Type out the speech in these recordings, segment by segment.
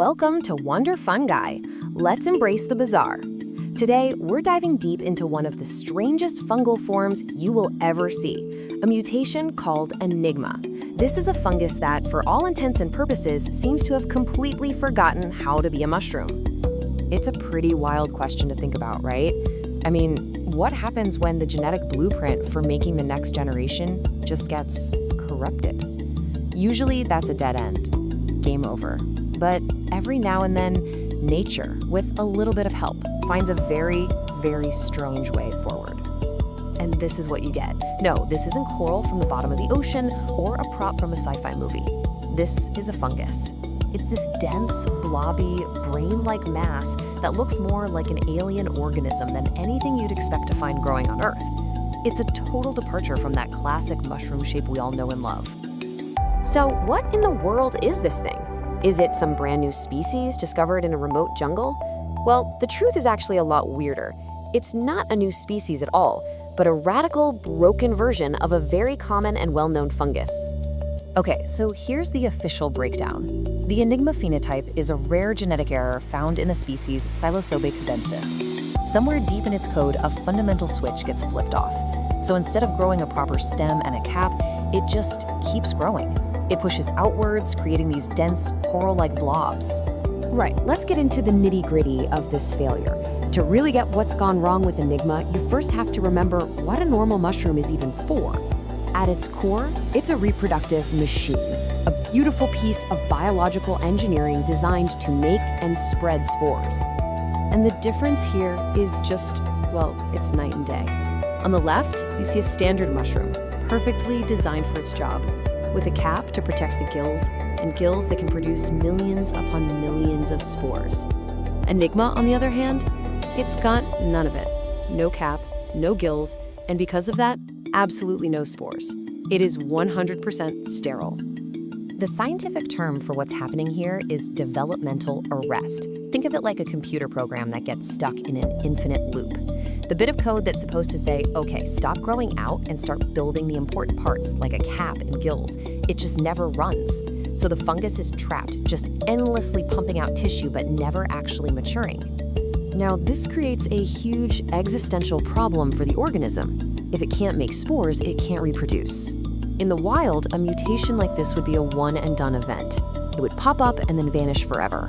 welcome to Wonder Fungi. Let's embrace the bizarre. Today, we're diving deep into one of the strangest fungal forms you will ever see, a mutation called Enigma. This is a fungus that, for all intents and purposes, seems to have completely forgotten how to be a mushroom. It's a pretty wild question to think about, right? I mean, what happens when the genetic blueprint for making the next generation just gets corrupted? Usually, that's a dead end. Game over. But every now and then, nature, with a little bit of help, finds a very, very strange way forward. And this is what you get. No, this isn't coral from the bottom of the ocean or a prop from a sci-fi movie. This is a fungus. It's this dense, blobby, brain-like mass that looks more like an alien organism than anything you'd expect to find growing on Earth. It's a total departure from that classic mushroom shape we all know and love. So what in the world is this thing? Is it some brand new species discovered in a remote jungle? Well, the truth is actually a lot weirder. It's not a new species at all, but a radical, broken version of a very common and well-known fungus. Okay, so here's the official breakdown. The Enigma phenotype is a rare genetic error found in the species Psilocybe cubensis. Somewhere deep in its code, a fundamental switch gets flipped off. So instead of growing a proper stem and a cap, it just keeps growing. It pushes outwards, creating these dense, coral-like blobs. Right, let's get into the nitty-gritty of this failure. To really get what's gone wrong with Enigma, you first have to remember what a normal mushroom is even for. At its core, it's a reproductive machine, a beautiful piece of biological engineering designed to make and spread spores. And the difference here is just, well, it's night and day. On the left, you see a standard mushroom, perfectly designed for its job, with a cap to protect the gills, and gills that can produce millions upon millions of spores. Enigma, on the other hand, it's got none of it. No cap, no gills, and because of that, absolutely no spores. It is 100% sterile. The scientific term for what's happening here is developmental arrest. Think of it like a computer program that gets stuck in an infinite loop. The bit of code that's supposed to say, okay, stop growing out and start building the important parts like a cap and gills, it just never runs. So the fungus is trapped, just endlessly pumping out tissue but never actually maturing. Now, this creates a huge existential problem for the organism. If it can't make spores, it can't reproduce. In the wild, a mutation like this would be a one-and-done event. It would pop up and then vanish forever.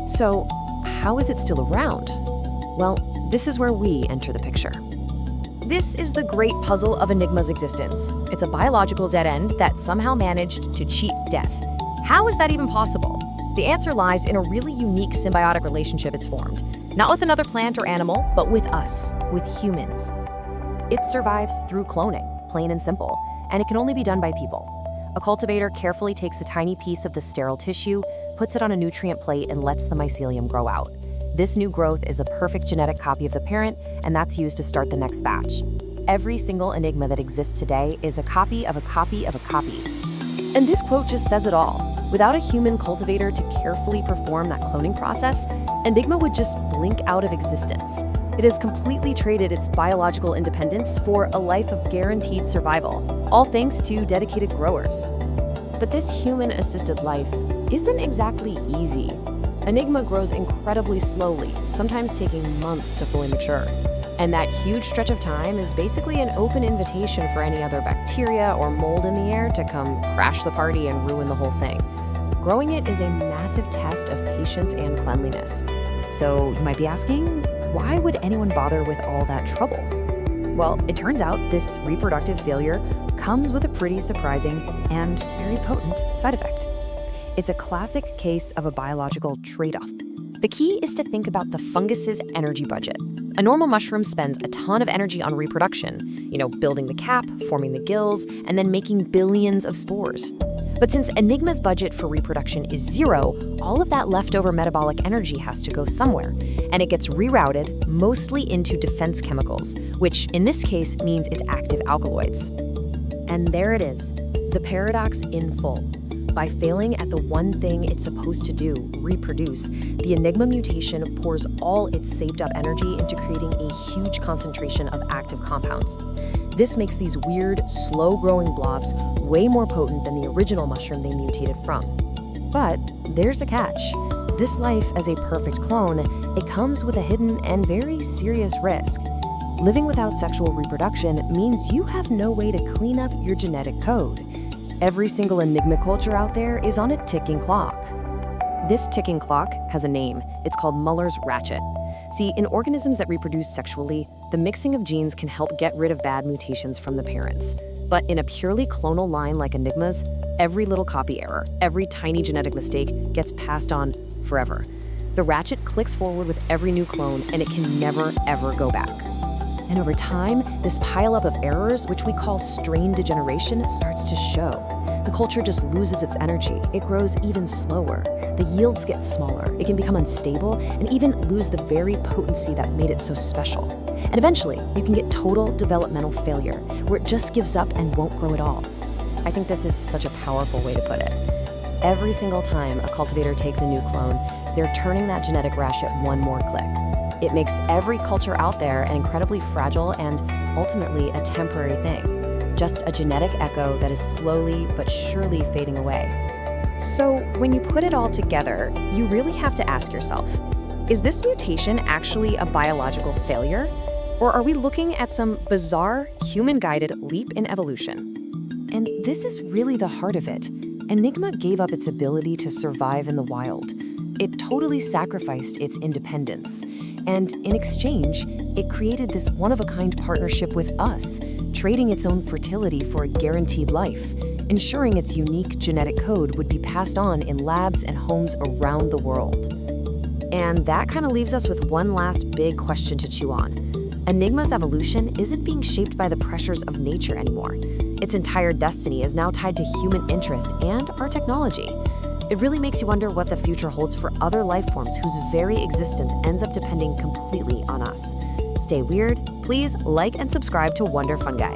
So, how is it still around? Well, this is where we enter the picture. This is the great puzzle of Enigma's existence. It's a biological dead end that somehow managed to cheat death. How is that even possible? The answer lies in a really unique symbiotic relationship it's formed. Not with another plant or animal, but with us, with humans. It survives through cloning, plain and simple, and it can only be done by people. A cultivator carefully takes a tiny piece of the sterile tissue, puts it on a nutrient plate, and lets the mycelium grow out. This new growth is a perfect genetic copy of the parent, and that's used to start the next batch. Every single Enigma that exists today is a copy of a copy of a copy. And this quote just says it all. Without a human cultivator to carefully perform that cloning process, Enigma would just blink out of existence. It has completely traded its biological independence for a life of guaranteed survival, all thanks to dedicated growers. But this human-assisted life isn't exactly easy. Enigma grows incredibly slowly, sometimes taking months to fully mature. And that huge stretch of time is basically an open invitation for any other bacteria or mold in the air to come crash the party and ruin the whole thing. Growing it is a massive test of patience and cleanliness. So you might be asking, why would anyone bother with all that trouble? Well, it turns out this reproductive failure comes with a pretty surprising and very potent side effect. It's a classic case of a biological trade-off. The key is to think about the fungus's energy budget. A normal mushroom spends a ton of energy on reproduction, building the cap, forming the gills, and then making billions of spores. But since Enigma's budget for reproduction is zero, all of that leftover metabolic energy has to go somewhere, and it gets rerouted mostly into defense chemicals, which in this case means it's active alkaloids. And there it is, the paradox in full. By failing at the one thing it's supposed to do, reproduce, the Enigma mutation pours all its saved-up energy into creating a huge concentration of active compounds. This makes these weird, slow-growing blobs way more potent than the original mushroom they mutated from. But there's a catch. This life as a perfect clone, it comes with a hidden and very serious risk. Living without sexual reproduction means you have no way to clean up your genetic code. Every single Enigma culture out there is on a ticking clock. This ticking clock has a name. It's called Muller's Ratchet. See, in organisms that reproduce sexually, the mixing of genes can help get rid of bad mutations from the parents. But in a purely clonal line like Enigma's, every little copy error, every tiny genetic mistake gets passed on forever. The Ratchet clicks forward with every new clone, and it can never, ever go back. And over time, this pileup of errors, which we call strain degeneration, starts to show. The culture just loses its energy. It grows even slower. The yields get smaller. It can become unstable and even lose the very potency that made it so special. And eventually, you can get total developmental failure, where it just gives up and won't grow at all. I think this is such a powerful way to put it. Every single time a cultivator takes a new clone, they're turning that genetic ratchet one more click. It makes every culture out there an incredibly fragile and ultimately a temporary thing. Just a genetic echo that is slowly but surely fading away. So when you put it all together, you really have to ask yourself, is this mutation actually a biological failure? Or are we looking at some bizarre, human-guided leap in evolution? And this is really the heart of it. Enigma gave up its ability to survive in the wild. It totally sacrificed its independence. And in exchange, it created this one-of-a-kind partnership with us, trading its own fertility for a guaranteed life, ensuring its unique genetic code would be passed on in labs and homes around the world. And that kind of leaves us with one last big question to chew on. Enigma's evolution isn't being shaped by the pressures of nature anymore. Its entire destiny is now tied to human interest and our technology. It really makes you wonder what the future holds for other life forms whose very existence ends up depending completely on us. Stay weird. Please like and subscribe to Wonder Fungi.